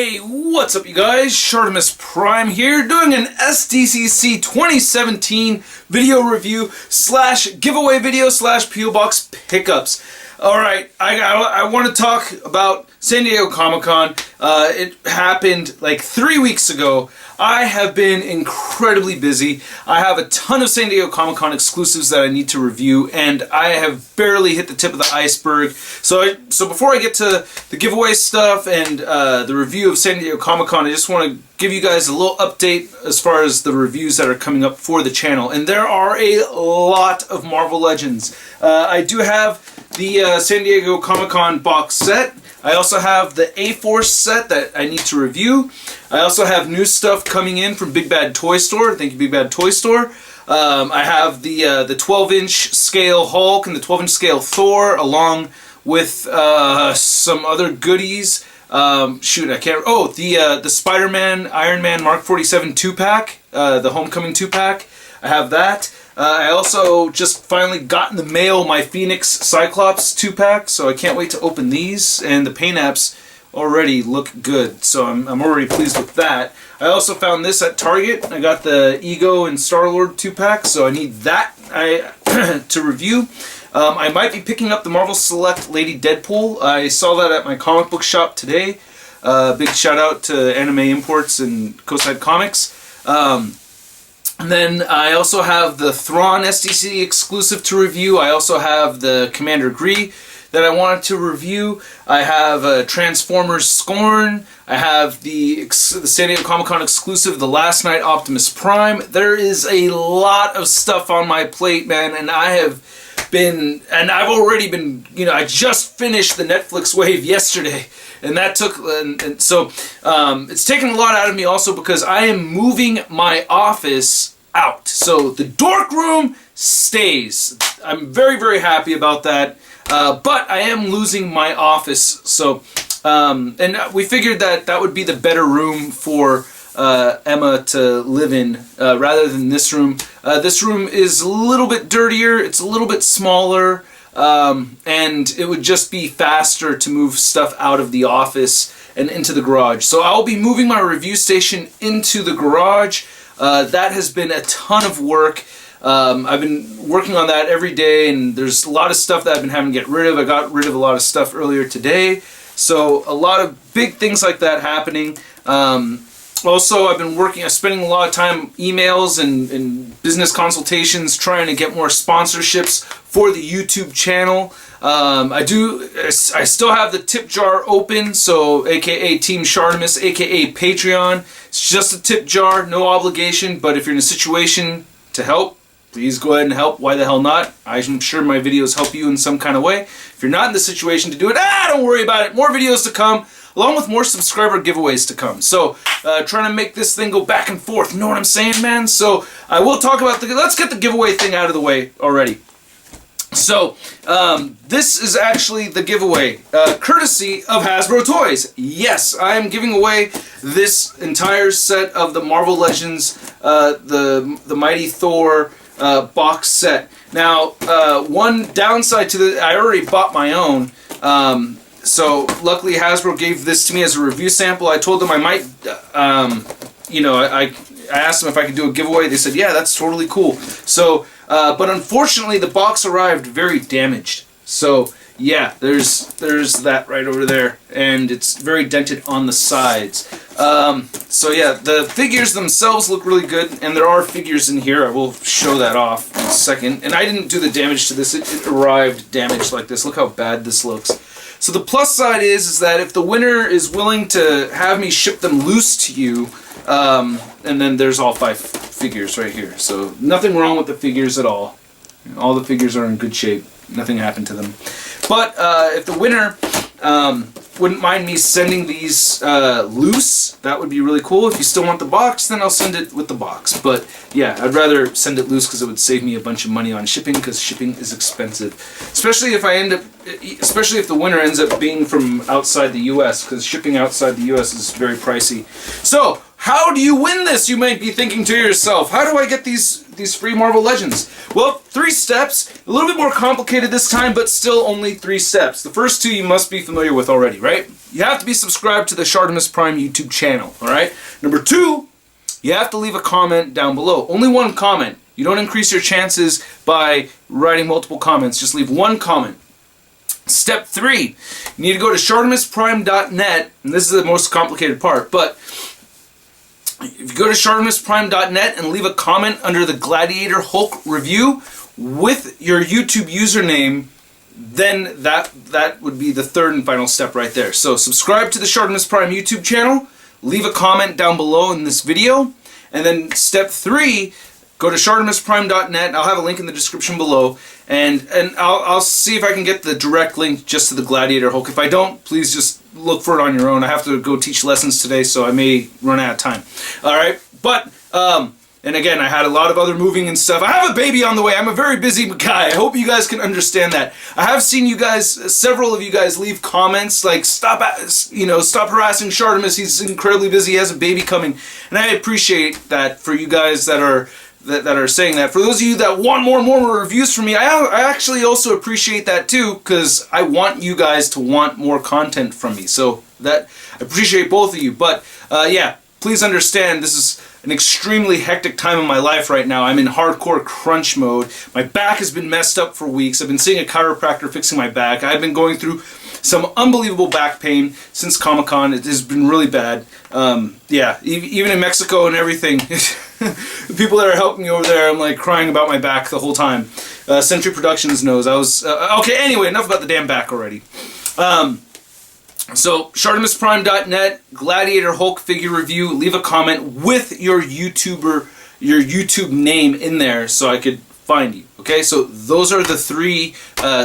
Hey, what's up you guys? ShartimusPrime here, doing an SDCC 2017 video review slash giveaway video slash PO Box pickups. Alright, I want to talk about San Diego Comic-Con. It happened like 3 weeks ago. I have been incredibly busy. I have a ton of San Diego Comic-Con exclusives that I need to review, and I have barely hit the tip of the iceberg. So before I get to the giveaway stuff and the review of San Diego Comic-Con, I just want to give you guys a little update as far as the reviews that are coming up for the channel. And there are a lot of Marvel Legends. I do have the San Diego Comic-Con box set. I also have the A-Force set that I need to review. I also have new stuff coming in from Big Bad Toy Store. Thank you, Big Bad Toy Store. I have the 12-inch scale Hulk and the 12-inch scale Thor, along with some other goodies. Shoot, I can't. Oh, the Spider-Man Iron Man Mark 47 2-pack, the Homecoming 2-pack. I have that. I also just finally got in the mail my Phoenix Cyclops 2-pack, so I can't wait to open these, and the paint apps already look good, so I'm already pleased with that. I also found this at Target. I got the Ego and Star-Lord 2-pack, so I need that to review. I might be picking up the Marvel Select Lady Deadpool. I saw that at my comic book shop today. Big shout out to Anime Imports and Coastside Comics. And then I also have the Thrawn SDCC exclusive to review. I also have the Commander Gree that I wanted to review. I have Transformers Scorn. I have the San Diego Comic-Con exclusive, the Last Night Optimus Prime. There is a lot of stuff on my plate, man, and I've already been, I just finished the Netflix wave yesterday, and that took, and so it's taken a lot out of me also because I am moving my office out. So the dork room stays. I'm very, very happy about that, but I am losing my office. So, and we figured that would be the better room for Emma to live in rather than this room. This room is a little bit dirtier, it's a little bit smaller, and it would just be faster to move stuff out of the office and into the garage. So I'll be moving my review station into the garage. That has been a ton of work. I've been working on that every day, and there's a lot of stuff that I've been having to get rid of. I got rid of a lot of stuff earlier today. So a lot of big things like that happening. Also, I've been spending a lot of time emails and business consultations trying to get more sponsorships for the YouTube channel. I still have the tip jar open, so aka Team Shartimus, aka Patreon. It's just a tip jar, no obligation, but if you're in a situation to help, please go ahead and help. Why the hell not? I'm sure my videos help you in some kind of way. If you're not in the situation to do it, don't worry about it. More videos to come, along with more subscriber giveaways to come. So, trying to make this thing go back and forth, you know what I'm saying, man? So, I will talk about let's get the giveaway thing out of the way already. So, this is actually the giveaway, courtesy of Hasbro Toys. Yes, I am giving away this entire set of the Marvel Legends, the Mighty Thor box set. Now, one downside to I already bought my own, so luckily Hasbro gave this to me as a review sample. I told them I might, I asked them if I could do a giveaway. They said, yeah, that's totally cool. So, but unfortunately the box arrived very damaged. So, yeah, there's that right over there, and it's very dented on the sides. So yeah, the figures themselves look really good, and there are figures in here. I will show that off in a second. And I didn't do the damage to this. It arrived damaged like this. Look how bad this looks. So the plus side is that if the winner is willing to have me ship them loose to you, and then there's all 5 figures right here. So nothing wrong with the figures at all. All the figures are in good shape. Nothing happened to them. But if the winner wouldn't mind me sending these loose, that would be really cool. If you still want the box, then I'll send it with the box. But yeah, I'd rather send it loose because it would save me a bunch of money on shipping, because shipping is expensive. Especially if if the winner ends up being from outside the US, because shipping outside the US is very pricey. So, how do you win this? You might be thinking to yourself, how do I get these free Marvel Legends? Well, 3 steps, a little bit more complicated this time, but still only 3 steps. The first 2 you must be familiar with already, right? You have to be subscribed to the ShartimusPrime YouTube channel, alright? Number 2, you have to leave a comment down below. Only 1 comment. You don't increase your chances by writing multiple comments. Just leave 1 comment. Step 3, you need to go to ShartimusPrime.net, and this is the most complicated part, but if you go to ShartimusPrime.net and leave a comment under the Gladiator Hulk review with your YouTube username, then that would be the 3rd and final step right there. So subscribe to the ShartimusPrime YouTube channel, leave a comment down below in this video, and then step 3, go to ShartimusPrime.net. I'll have a link in the description below, and I'll see if I can get the direct link just to the Gladiator Hulk. If I don't, please just look for it on your own. I have to go teach lessons today, so I may run out of time. Alright, but, and again, I had a lot of other moving and stuff. I have a baby on the way. I'm a very busy guy. I hope you guys can understand that. I have seen you guys, several of you guys, leave comments like, stop harassing Shartimus. He's incredibly busy. He has a baby coming. And I appreciate that for you guys that are saying that. For those of you that want more reviews from me, I actually also appreciate that too, because I want you guys to want more content from me. So that I appreciate both of you. But yeah, please understand this is an extremely hectic time in my life right now. I'm in hardcore crunch mode. My back has been messed up for weeks. I've been seeing a chiropractor fixing my back. I've been going through some unbelievable back pain since Comic-Con. It has been really bad. Yeah, even in Mexico and everything, the people that are helping me over there, I'm like crying about my back the whole time. Century Productions knows. I was okay. Anyway, enough about the damn back already. So ShartimusPrime.net, Gladiator Hulk figure review. Leave a comment with your YouTube name in there so I could find you. Okay, so those are the 3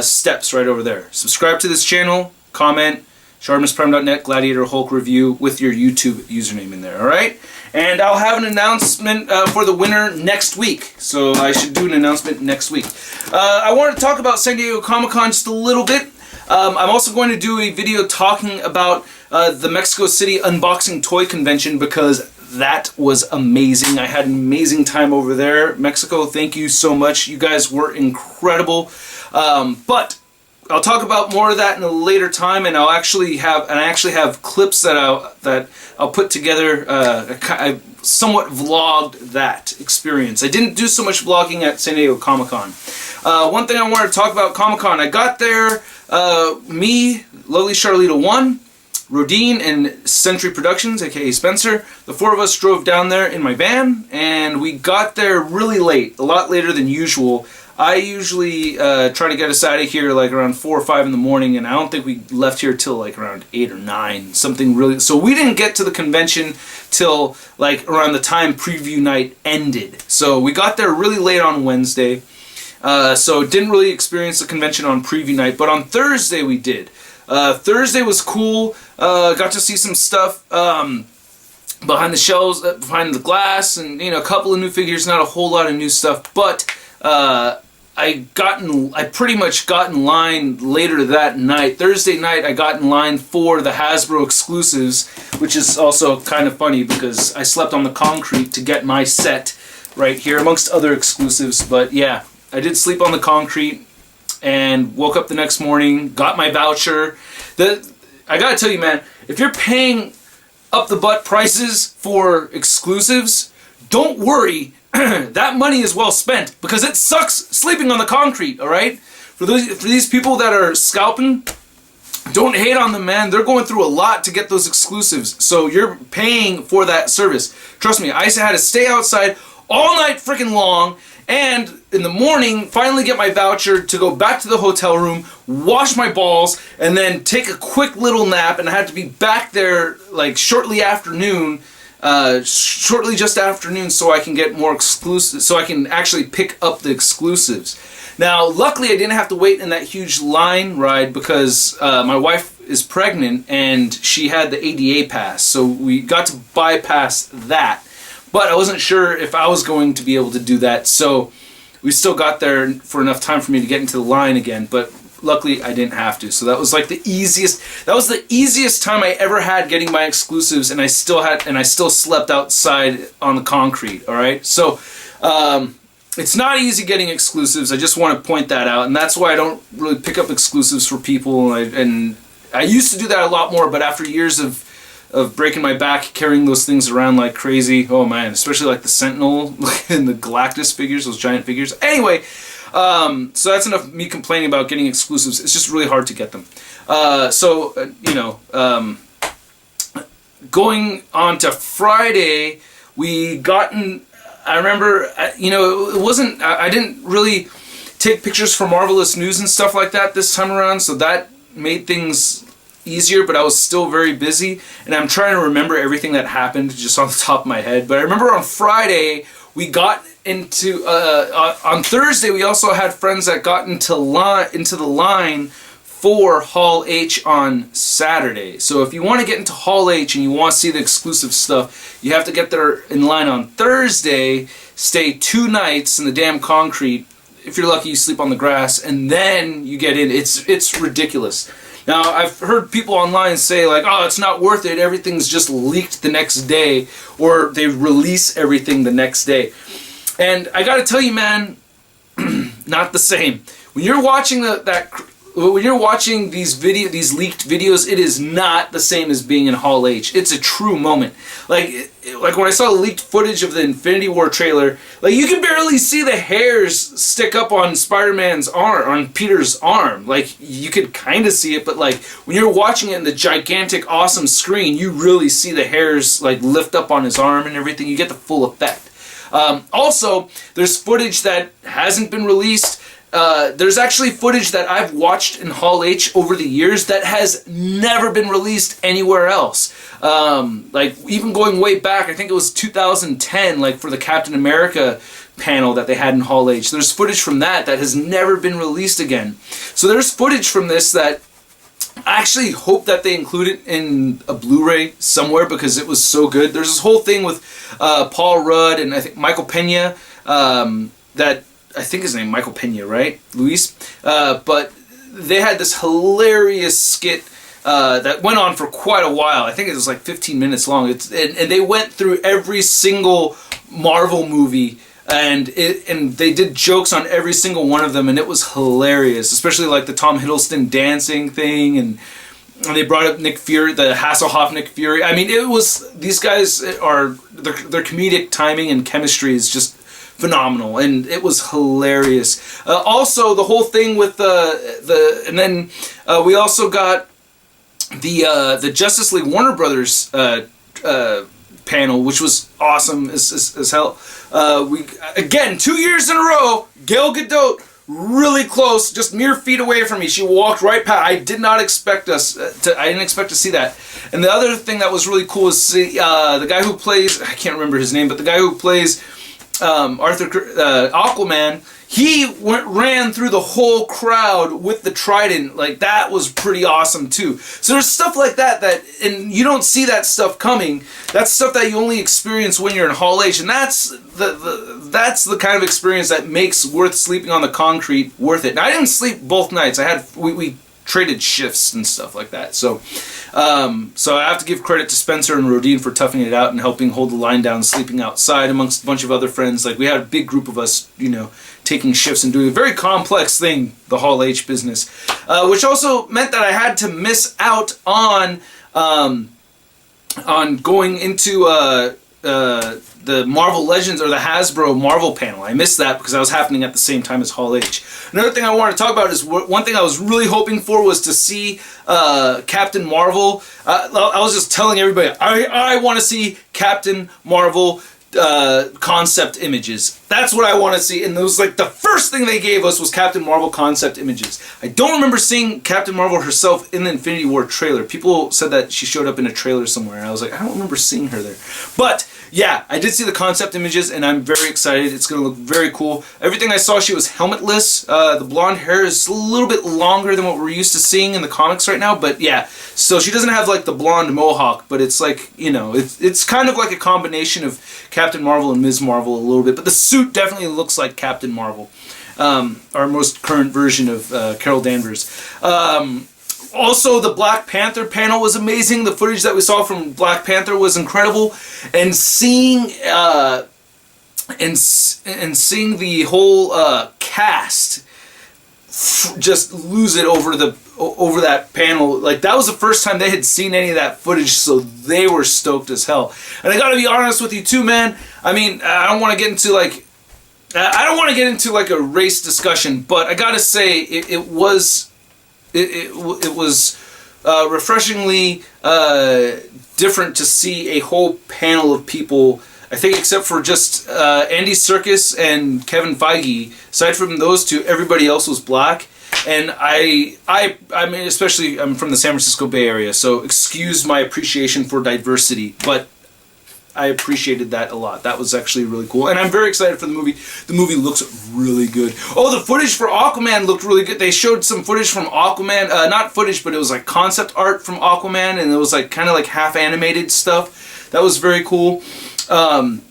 steps right over there. Subscribe to this channel, comment, ShartimusPrime.net, Gladiator Hulk review with your YouTube username in there. All right, and I'll have an announcement for the winner next week. So I should do an announcement next week. I want to talk about San Diego Comic-Con just a little bit. I'm also going to do a video talking about the Mexico City Unboxing Toy Convention, because that was amazing. I had an amazing time over there. Mexico, thank you so much. You guys were incredible. But I'll talk about more of that in a later time, and I actually have clips that I'll put together. I somewhat vlogged that experience. I didn't do so much vlogging at San Diego Comic-Con. One thing I wanted to talk about Comic-Con, I got there, me, lovely Charlita 1, Rodine, and Century Productions, aka Spencer. The 4 of us drove down there in my van, and we got there really late, a lot later than usual. I usually try to get us out of here like around 4 or 5 in the morning, and I don't think we left here till like around 8 or 9, something really. So we didn't get to the convention till like around the time preview night ended. So we got there really late on Wednesday, so didn't really experience the convention on preview night, but on Thursday we did. Thursday was cool. Got to see some stuff behind the shelves, behind the glass, and a couple of new figures. Not a whole lot of new stuff, but I pretty much got in line later that night. Thursday night I got in line for the Hasbro exclusives, which is also kind of funny because I slept on the concrete to get my set right here, amongst other exclusives. But yeah, I did sleep on the concrete and woke up the next morning, got my voucher. I gotta tell you, man, if you're paying up the butt prices for exclusives, don't worry. That money is well spent, because it sucks sleeping on the concrete, alright? For these people that are scalping, don't hate on them, man. They're going through a lot to get those exclusives, so you're paying for that service. Trust me, I had to stay outside all night freaking long, and in the morning, finally get my voucher to go back to the hotel room, wash my balls, and then take a quick little nap, and I had to be back there like shortly just afternoon, so I can get more exclusives, so I can actually pick up the exclusives. Now, luckily, I didn't have to wait in that huge line ride because my wife is pregnant and she had the ADA pass, so we got to bypass that. But I wasn't sure if I was going to be able to do that, so we still got there for enough time for me to get into the line again. But luckily I didn't have to. So that was like the easiest time I ever had getting my exclusives, and I still slept outside on the concrete. All right, so it's not easy getting exclusives. I just want to point that out, and that's why I don't really pick up exclusives for people. And I used to do that a lot more, but after years of breaking my back carrying those things around like crazy, oh man, especially like the Sentinel and the Galactus figures, those giant figures. Anyway, so that's enough of me complaining about getting exclusives. It's just really hard to get them. Going on to Friday, I remember, it wasn't, I didn't really take pictures for Marvelous News and stuff like that this time around, so that made things easier, but I was still very busy, and I'm trying to remember everything that happened just on the top of my head. But I remember on Friday, we got into, on Thursday, we also had friends that got into the line for Hall H on Saturday. So if you want to get into Hall H and you want to see the exclusive stuff, you have to get there in line on Thursday, stay 2 nights in the damn concrete. If you're lucky, you sleep on the grass, and then you get in. It's ridiculous. Now, I've heard people online say like, oh, it's not worth it, everything's just leaked the next day, or they release everything the next day. And I gotta tell you, man, not the same. When you're watching when you're watching these leaked videos, it is not the same as being in Hall H. It's a true moment. Like when I saw the leaked footage of the Infinity War trailer, like you can barely see the hairs stick up on Spider-Man's arm, on Peter's arm. Like you could kind of see it, but like when you're watching it in the gigantic, awesome screen, you really see the hairs like lift up on his arm and everything. You get the full effect. Also, there's footage that hasn't been released. There's actually footage that I've watched in Hall H over the years that has never been released anywhere else. Like even going way back, I think it was 2010, like for the Captain America panel that they had in Hall H. There's footage from that has never been released again. So there's footage from this that I actually hope that they include it in a Blu-ray somewhere because it was so good. There's this whole thing with Paul Rudd and I think Michael Pena that I think his name Michael Pena, right? Luis. But they had this hilarious skit that went on for quite a while. I think it was like 15 minutes long. And they went through every single Marvel movie, and they did jokes on every single one of them, and it was hilarious. Especially like the Tom Hiddleston dancing thing, and they brought up Nick Fury, the Hasselhoff Nick Fury. I mean, it was, these guys are, their comedic timing and chemistry is just phenomenal, and it was hilarious. Also, the whole thing with and then we also got the Justice League Warner Brothers panel, which was awesome as hell. We again 2 years in a row, Gal Gadot really close, just mere feet away from me. She walked right past. I did not expect I didn't expect to see that. And the other thing that was really cool is see the guy who plays, I can't remember his name, but the guy who plays Aquaman, he ran through the whole crowd with the trident. Like that was pretty awesome too. So there's stuff like that and you don't see that stuff coming. That's stuff that you only experience when you're in Hall H, and that's the kind of experience that makes worth sleeping on the concrete worth it. Now I didn't sleep both nights. We traded shifts and stuff like that. So so I have to give credit to Spencer and Rodine for toughing it out and helping hold the line down, sleeping outside amongst a bunch of other friends. Like we had a big group of us, taking shifts and doing a very complex thing, the Hall H business, which also meant that I had to miss out on going into the Marvel Legends or the Hasbro Marvel panel. I missed that because that was happening at the same time as Hall H. Another thing I wanted to talk about is one thing I was really hoping for was to see Captain Marvel. I was just telling everybody, I want to see Captain Marvel concept images. That's what I want to see. And it was like the first thing they gave us was Captain Marvel concept images. I don't remember seeing Captain Marvel herself in the Infinity War trailer. People said that she showed up in a trailer somewhere, and I was like, I don't remember seeing her there. But yeah, I did see the concept images, and I'm very excited. It's going to look very cool. Everything I saw, she was helmetless. The blonde hair is a little bit longer than what we're used to seeing in the comics right now, but yeah. So she doesn't have like the blonde mohawk, but it's like, it's kind of like a combination of Captain Marvel and Ms. Marvel a little bit, but the suit definitely looks like Captain Marvel. our most current version of Carol Danvers. Also, the Black Panther panel was amazing. The footage that we saw from Black Panther was incredible, and seeing seeing the whole cast just lose it over that panel. Like, that was the first time they had seen any of that footage, so they were stoked as hell. And I gotta be honest with you too, man. I mean, I don't want to get into like a race discussion, but I gotta say it was refreshingly different to see a whole panel of people. I think except for just Andy Serkis and Kevin Feige, aside from those two, everybody else was black. And I mean, especially I'm from the San Francisco Bay Area, so excuse my appreciation for diversity, but I appreciated that a lot. That was actually really cool, and I'm very excited for the movie. The movie looks really good. Oh, the footage for Aquaman looked really good. They showed some footage from Aquaman, not footage, but it was like concept art from Aquaman, and it was like kind of like half animated stuff. That was very cool. And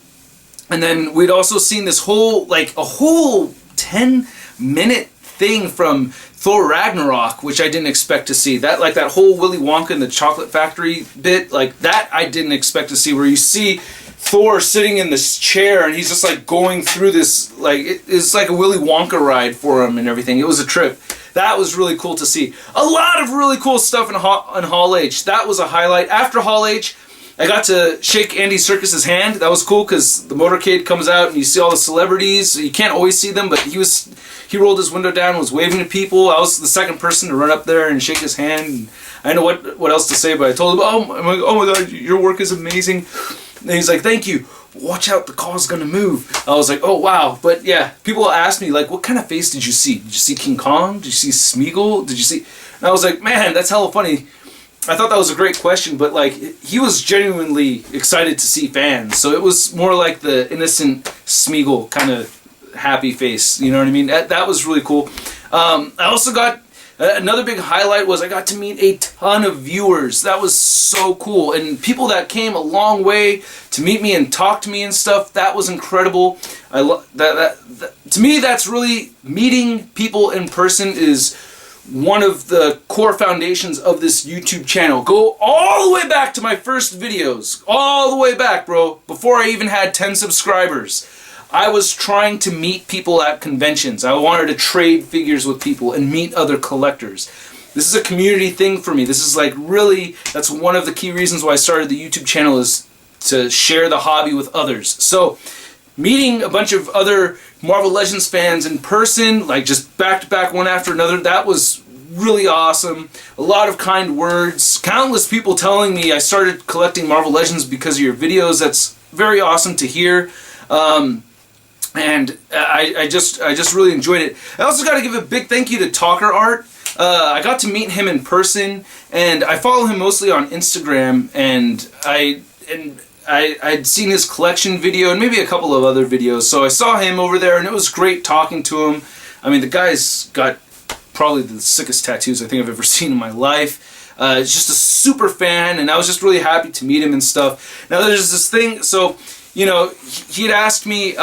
then we'd also seen this whole, like, a whole 10-minute thing from Thor Ragnarok, which I didn't expect to see. That, like, that whole Willy Wonka and the Chocolate Factory bit, like, that I didn't expect to see, where you see Thor sitting in this chair and he's just, like, going through this, like, it's like a Willy Wonka ride for him and everything. It was a trip. That was really cool to see. A lot of really cool stuff in Hall H. That was a highlight. After Hall H, I got to shake Andy Serkis' hand. That was cool because the motorcade comes out and you see all the celebrities. You can't always see them, but he rolled his window down and was waving to people. I was the second person to run up there and shake his hand. And I didn't know what else to say, but I told him, oh my God, your work is amazing. And he's like, thank you. Watch out, the car's gonna move. I was like, oh wow. But yeah, people ask me, like, what kind of face did you see? Did you see King Kong? Did you see Smeagol? Did you see? And I was like, man, that's hella funny. I thought that was a great question, but like, he was genuinely excited to see fans, so it was more like the innocent Smeagol kind of happy face, you know what I mean? That was really cool. I also got, another big highlight was I got to meet a ton of viewers. That was so cool, and people that came a long way to meet me and talk to me and stuff. That was incredible. I love that. To me, that's really, meeting people in person is one of the core foundations of this YouTube channel. Go all the way back to my first videos. All the way back, bro. Before I even had 10 subscribers. I was trying to meet people at conventions. I wanted to trade figures with people and meet other collectors. This is a community thing for me. This is like really, that's one of the key reasons why I started the YouTube channel, is to share the hobby with others. So, meeting a bunch of other Marvel Legends fans in person, like just back to back, one after another, that was really awesome. A lot of kind words. Countless people telling me I started collecting Marvel Legends because of your videos. That's very awesome to hear. And I just really enjoyed it. I also got to give a big thank you to Talker Art. I got to meet him in person, and I follow him mostly on Instagram, and I'd seen his collection video and maybe a couple of other videos, so I saw him over there, and it was great talking to him. I mean, the guy's got probably the sickest tattoos I think I've ever seen in my life. Just a super fan, and I was just really happy to meet him and stuff. Now, there's this thing, so, you know, he'd asked me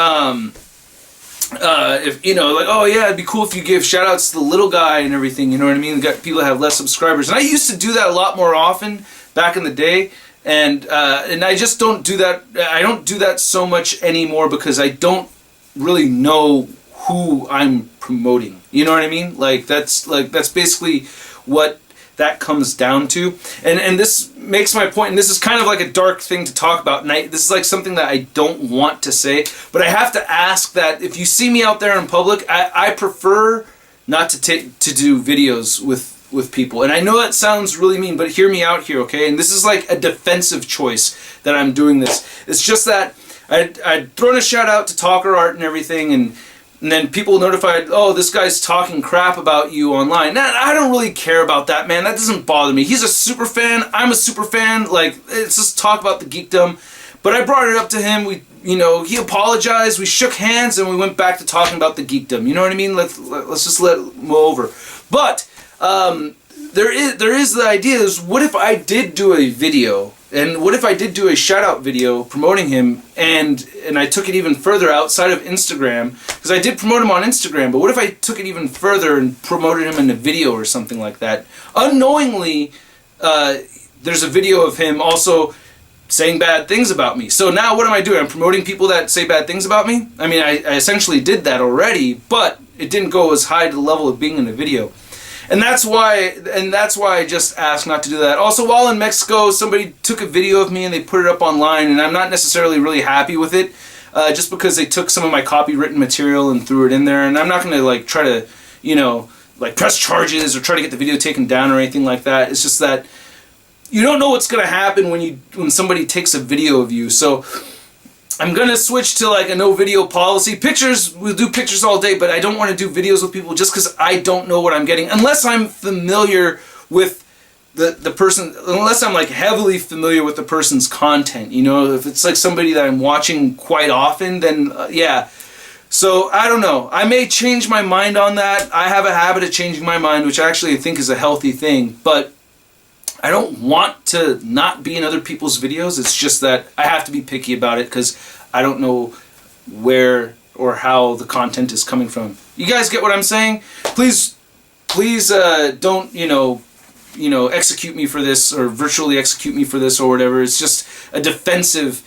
if, you know, like, oh yeah, it'd be cool if you give shout outs to the little guy and everything, you know what I mean? Got people that have less subscribers, and I used to do that a lot more often back in the day. And I just don't do that. I don't do that so much anymore because I don't really know who I'm promoting. You know what I mean? Like that's basically what that comes down to. And this makes my point. And this is kind of like a dark thing to talk about. And this is like something that I don't want to say, but I have to ask that if you see me out there in public, I prefer not to do videos with people. And I know that sounds really mean, but hear me out here, okay? And this is like a defensive choice that I'm doing this. It's just that I'd thrown a shout out to Talker Art and everything, and then people notified, oh, this guy's talking crap about you online. Now, I don't really care about that, man. That doesn't bother me. He's a super fan. I'm a super fan. Like, it's just talk about the geekdom. But I brought it up to him. He apologized. We shook hands, and we went back to talking about the geekdom. You know what I mean? Let's just let it go over. But there is the idea is, what if I did do a video And what if I did do a shout-out video promoting him, and I took it even further outside of Instagram? Because I did promote him on Instagram, but what if I took it even further and promoted him in a video or something like that? Unknowingly, there's a video of him also saying bad things about me. So now what am I doing? I'm promoting people that say bad things about me? I mean, I essentially did that already, but it didn't go as high to the level of being in a video. And that's why I just asked not to do that. Also, while in Mexico, somebody took a video of me and they put it up online, and I'm not necessarily really happy with it, just because they took some of my copywritten material and threw it in there, and I'm not going to like try to, you know, like press charges or try to get the video taken down or anything like that. It's just that you don't know what's going to happen when somebody takes a video of you. So I'm going to switch to like a no video policy. Pictures, we'll do pictures all day, but I don't want to do videos with people just because I don't know what I'm getting. Unless I'm familiar with the person, unless I'm like heavily familiar with the person's content. You know, if it's like somebody that I'm watching quite often, then yeah. So I don't know. I may change my mind on that. I have a habit of changing my mind, which actually I think is a healthy thing. But I don't want to not be in other people's videos. It's just that I have to be picky about it because I don't know where or how the content is coming from. You guys get what I'm saying? Please don't, you know, execute me for this or virtually execute me for this or whatever. It's just a defensive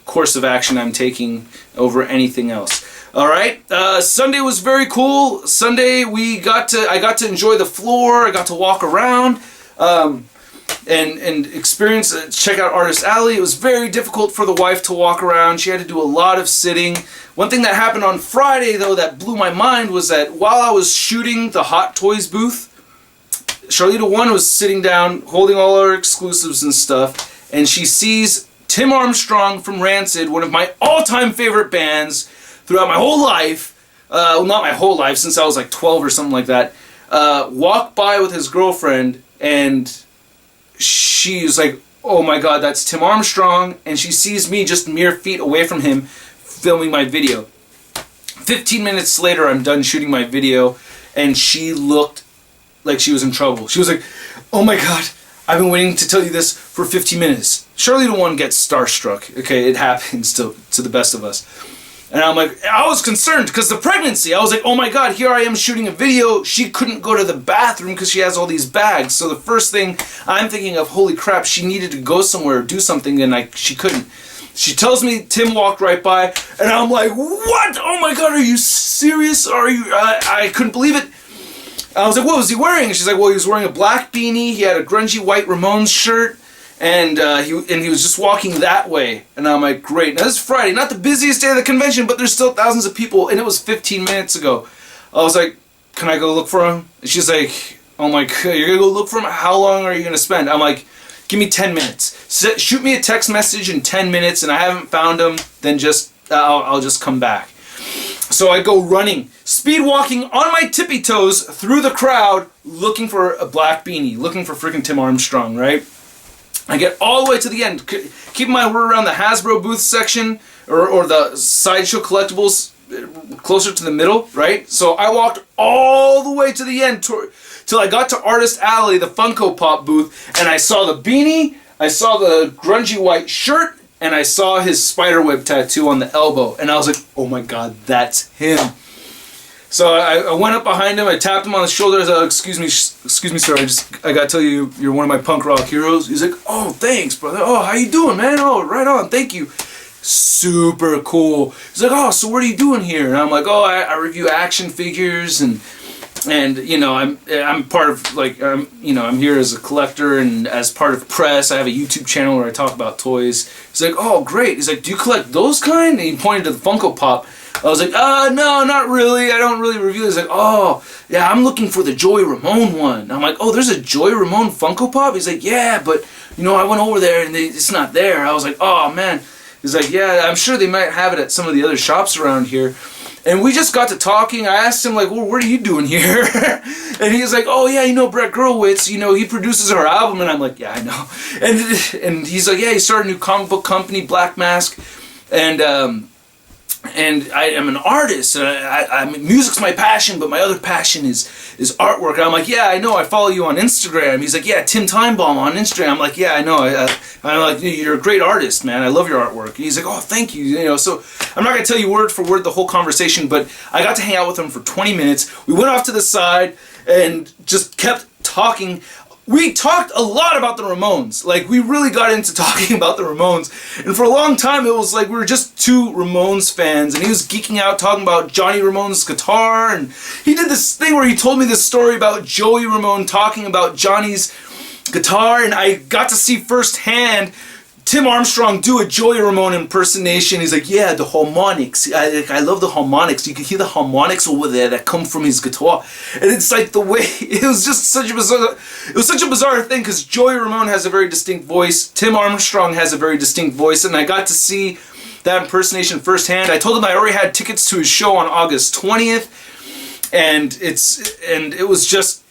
course of action I'm taking over anything else. All right. Sunday was very cool. Sunday I got to enjoy the floor. I got to walk around. And experience, check out Artist Alley. It was very difficult for the wife to walk around. She had to do a lot of sitting. One thing that happened on Friday, though, that blew my mind was that while I was shooting the Hot Toys booth, Charlita 1 was sitting down, holding all our exclusives and stuff, and she sees Tim Armstrong from Rancid, one of my all-time favorite bands throughout my whole life, well, not my whole life, since I was like 12 or something like that, walk by with his girlfriend, and she's like, oh my god, that's Tim Armstrong, and she sees me just mere feet away from him filming my video. 15 minutes later, I'm done shooting my video, and she looked like she was in trouble. She was like, oh my god, I've been waiting to tell you this for 15 minutes. Charlita 1 gets starstruck. Okay, it happens to the best of us. And I'm like, I was concerned because the pregnancy. I was like, oh my god, here I am shooting a video. She couldn't go to the bathroom because she has all these bags. So the first thing I'm thinking of, holy crap, she needed to go somewhere or do something, and she couldn't. She tells me Tim walked right by, and I'm like, what? Oh my god, are you serious? Are you? I couldn't believe it. I was like, what was he wearing? And she's like, well, he was wearing a black beanie. He had a grungy white Ramones shirt. And he was just walking that way, and I'm like, great. Now this is Friday, not the busiest day of the convention, but there's still thousands of people, and it was 15 minutes ago. I was like, can I go look for him? And she's like, oh my god, you're gonna go look for him? How long are you gonna spend? I'm like, give me 10 minutes. Shoot me a text message in 10 minutes, and I haven't found him, then just I'll just come back. So I go running, speed walking on my tippy toes through the crowd, looking for a black beanie, looking for freaking Tim Armstrong, right? I get all the way to the end. Keep in mind, we're around the Hasbro booth section, or the Sideshow collectibles, closer to the middle, right? So I walked all the way to the end till I got to Artist Alley, the Funko Pop booth, and I saw the beanie, I saw the grungy white shirt, and I saw his spiderweb tattoo on the elbow, and I was like, oh my god, that's him. So I went up behind him, I tapped him on the shoulder, I was like, excuse me sir, I gotta tell you, you're one of my punk rock heroes. He's like, oh, thanks brother, oh, how you doing, man? Oh, right on, thank you. Super cool. He's like, oh, so what are you doing here? And I'm like, oh, I review action figures, and you know, I'm part of, like, you know, I'm here as a collector and as part of press. I have a YouTube channel where I talk about toys. He's like, oh, great. He's like, do you collect those kind? And he pointed to the Funko Pop. I was like, no, not really. I don't really review. He's like, oh, yeah, I'm looking for the Joey Ramone one. I'm like, oh, there's a Joey Ramone Funko Pop? He's like, yeah, but, you know, I went over there and it's not there. I was like, oh, man. He's like, yeah, I'm sure they might have it at some of the other shops around here. And we just got to talking. I asked him, like, well, what are you doing here? And he was like, oh, yeah, you know, Brett Gurewitz, you know, he produces our album. And I'm like, yeah, I know. And he's like, yeah, he started a new comic book company, Black Mask. And I am an artist. And I music's my passion, but my other passion is his artwork. And I'm like, yeah, I know, I follow you on Instagram. He's like, yeah, Tim Timebomb on Instagram. I'm like, yeah, I know. I'm like, you're a great artist, man. I love your artwork. And he's like, oh, thank you. You know, so I'm not gonna tell you word for word the whole conversation, but I got to hang out with him for 20 minutes. We went off to the side and just kept talking. We talked a lot about the Ramones. Like, we really got into talking about the Ramones. And for a long time, it was like we were just two Ramones fans. And he was geeking out talking about Johnny Ramone's guitar. And he did this thing where he told me this story about Joey Ramone talking about Johnny's guitar. And I got to see firsthand Tim Armstrong do a Joey Ramone impersonation. He's like, yeah, the harmonics. I love the harmonics. You can hear the harmonics over there that come from his guitar. And it's like the way, it was just such a bizarre, it was such a bizarre thing because Joey Ramone has a very distinct voice. Tim Armstrong has a very distinct voice. And I got to see that impersonation firsthand. I told him I already had tickets to his show on August 20th. And it was just,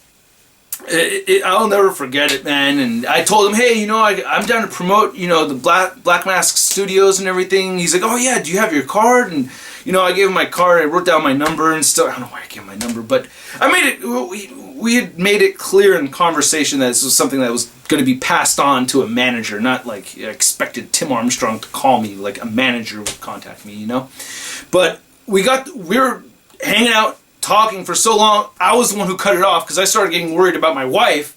I'll never forget it, man. And I told him, hey, you know, I'm down to promote, you know, the Black Mask Studios and everything. He's like, oh yeah, do you have your card? And you know, I gave him my card. I wrote down my number and stuff. I don't know why I gave him my number, but I made it. We had made it clear in conversation that this was something that was going to be passed on to a manager, not like I expected Tim Armstrong to call me like a manager would contact me, you know. But we were hanging out, talking for so long. I was the one who cut it off because I started getting worried about my wife.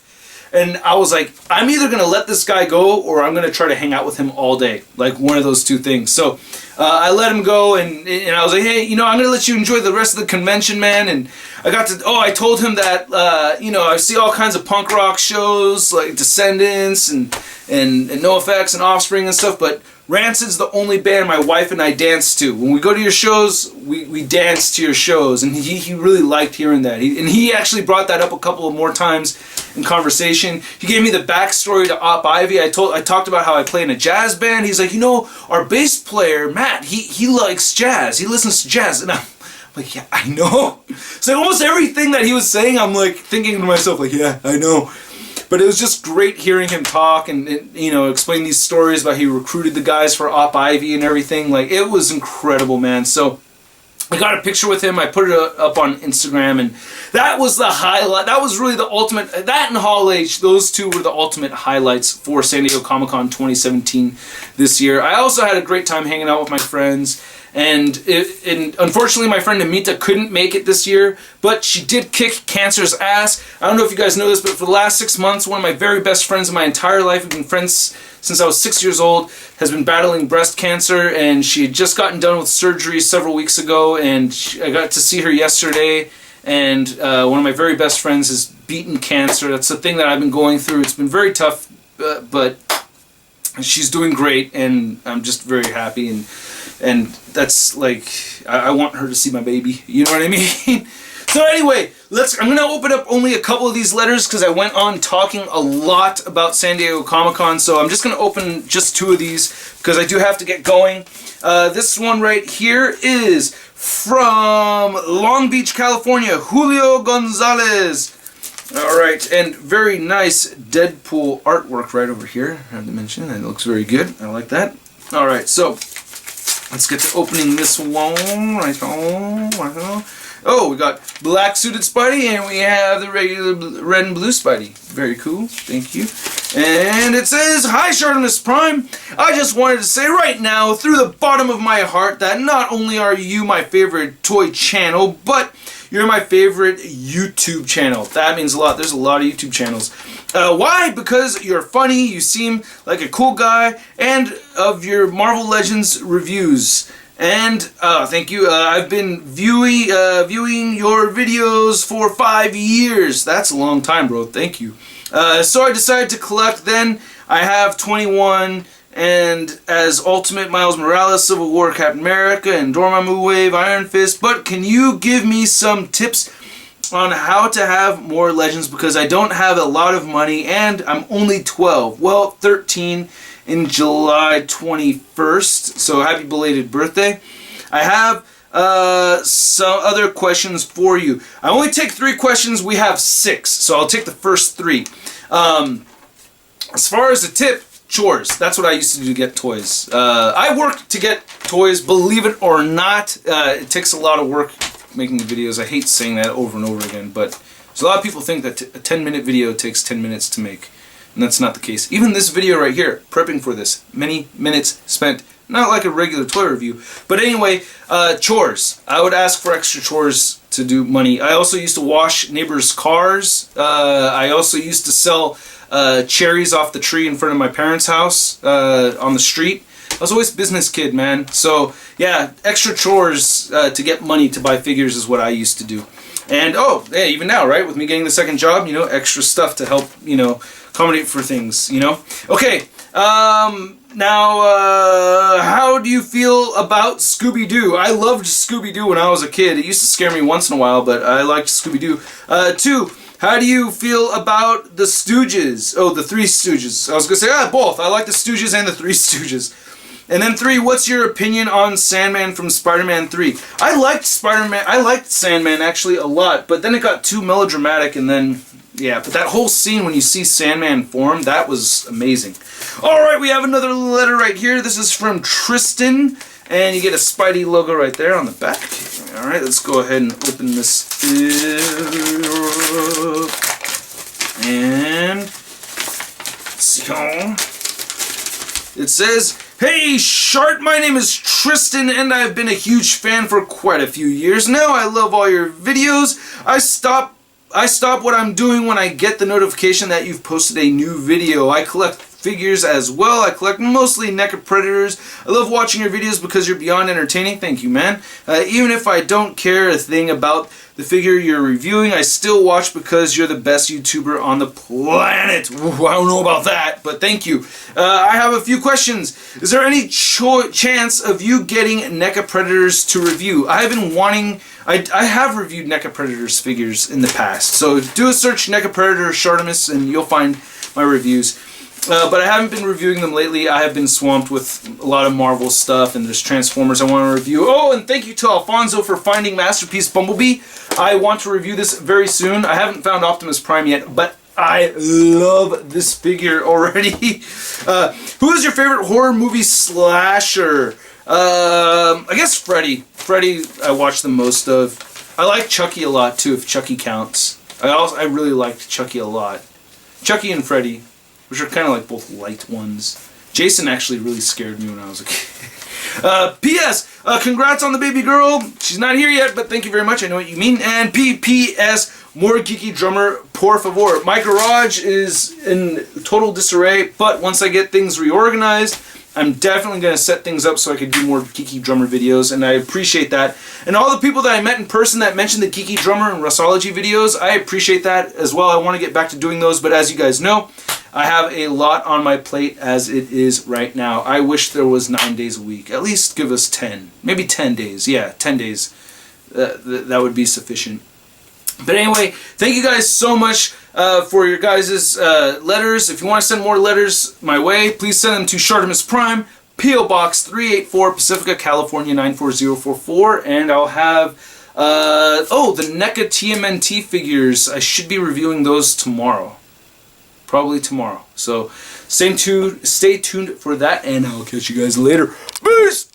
And I was like, I'm either going to let this guy go or I'm going to try to hang out with him all day. Like one of those two things. So I let him go and I was like, hey, you know, I'm going to let you enjoy the rest of the convention, man. And I told him that, you know, I see all kinds of punk rock shows like Descendants and NoFX and Offspring and stuff, but Rancid's the only band my wife and I dance to. When we go to your shows, we dance to your shows, and he really liked hearing that. He actually brought that up a couple of more times in conversation. He gave me the backstory to Op Ivy. I talked about how I play in a jazz band. He's like, you know, our bass player Matt, he likes jazz. He listens to jazz, and I'm like, yeah, I know. So almost everything that he was saying, I'm like thinking to myself, like, yeah, I know. But it was just great hearing him talk and you know, explain these stories about he recruited the guys for Op Ivy and everything. Like, it was incredible, man. So I got a picture with him. I put it up on Instagram, and that was the highlight. That was really the ultimate. That and Hall H, those two were the ultimate highlights for San Diego Comic-Con 2017 this year. I also had a great time hanging out with my friends. And unfortunately, my friend Amita couldn't make it this year, but she did kick cancer's ass. I don't know if you guys know this, but for the last 6 months, one of my very best friends in my entire life, we've been friends since I was 6 years old, has been battling breast cancer, and she had just gotten done with surgery several weeks ago, and I got to see her yesterday, and one of my very best friends has beaten cancer. That's the thing that I've been going through. It's been very tough, but she's doing great, and I'm just very happy, and that's like, I want her to see my baby, you know what I mean? So anyway, I'm going to open up only a couple of these letters because I went on talking a lot about San Diego Comic-Con, so I'm just going to open just two of these because I do have to get going. This one right here is from Long Beach, California, Julio Gonzalez. Alright, and very nice Deadpool artwork right over here, I have to mention. It looks very good. I like that. Alright, so let's get to opening this one. Oh, we got black suited Spidey, and we have the regular red and blue Spidey. Very cool. Thank you. And it says, hi, ShartimusPrime. I just wanted to say right now, through the bottom of my heart, that not only are you my favorite toy channel, but you're my favorite YouTube channel. That means a lot. There's a lot of YouTube channels. Why? Because you're funny, you seem like a cool guy, and of your Marvel Legends reviews. And thank you. I've been viewing your videos for 5 years. That's a long time, bro. Thank you. So I decided to collect. Then I have 21. And as Ultimate Miles Morales, Civil War, Captain America, and Dormammu Wave, Iron Fist. But can you give me some tips on how to have more Legends? Because I don't have a lot of money and I'm only 12. Well, 13 in July 21st. So happy belated birthday. I have some other questions for you. I only take 3 questions. We have 6. So I'll take the first 3. As far as the tip, chores. That's what I used to do to get toys. I work to get toys, believe it or not. It takes a lot of work making videos. I hate saying that over and over again, but So a lot of people think that a 10-minute video takes 10 minutes to make, and that's not the case. Even this video right here, prepping for this, many minutes spent. Not like a regular toy review. But anyway, chores. I would ask for extra chores to do money. I also used to wash neighbors' cars. I also used to sell cherries off the tree in front of my parents' house on the street. I was always a business kid, man. So yeah, extra chores to get money to buy figures is what I used to do. And oh, yeah, even now, right, with me getting the second job, you know, extra stuff to help, you know, accommodate for things, you know. Okay, now, how do you feel about Scooby-Doo? I loved Scooby-Doo when I was a kid. It used to scare me once in a while, but I liked Scooby-Doo. 2, how do you feel about the Stooges? Oh, the Three Stooges. I was going to say, both. I like the Stooges and the Three Stooges. And then 3, what's your opinion on Sandman from Spider-Man 3? I liked Sandman actually a lot, but then it got too melodramatic, and then, yeah, but that whole scene when you see Sandman form, that was amazing. Alright, we have another letter right here. This is from Tristan, and you get a Spidey logo right there on the back. Alright, let's go ahead and open this up. And so it says, "Hey Shart, my name is Tristan and I've been a huge fan for quite a few years now. I love all your videos. I stop what I'm doing when I get the notification that you've posted a new video. I collect figures as well. I collect mostly NECA Predators. I love watching your videos because you're beyond entertaining." Thank you, man. "Even if I don't care a thing about the figure you're reviewing, I still watch because you're the best YouTuber on the planet." Ooh, I don't know about that, but thank you. "I have a few questions. Is there any chance of you getting NECA Predators to review? I have been wanting... I have reviewed NECA Predators figures in the past, so do a search NECA Predator Shartimus and you'll find my reviews. But I haven't been reviewing them lately. I have been swamped with a lot of Marvel stuff, and there's Transformers I want to review. Oh, and thank you to Alfonso for finding Masterpiece Bumblebee. I want to review this very soon. I haven't found Optimus Prime yet, but I love this figure already. Who is your favorite horror movie slasher? I guess Freddy. Freddy I watch the most of. I like Chucky a lot too, if Chucky counts. I really liked Chucky a lot. Chucky and Freddy, which are kind of like both light ones. Jason actually really scared me when I was a kid. P.S. Congrats on the baby girl. She's not here yet, but thank you very much. I know what you mean. And P.P.S. More geeky drummer, por favor. My garage is in total disarray, but once I get things reorganized, I'm definitely going to set things up so I can do more geeky drummer videos, and I appreciate that. And all the people that I met in person that mentioned the geeky drummer and Russology videos, I appreciate that as well. I want to get back to doing those, but as you guys know, I have a lot on my plate as it is right now. I wish there was 9 days a week. At least give us 10. Maybe 10 days. Yeah, 10 days. That would be sufficient. But anyway, thank you guys so much for your guys' letters. If you want to send more letters my way, please send them to Shartimus Prime, P.O. Box 384, Pacifica, California 94044. And I'll have, the NECA TMNT figures. I should be reviewing those tomorrow. Probably tomorrow. So stay tuned for that, and I'll catch you guys later. Peace!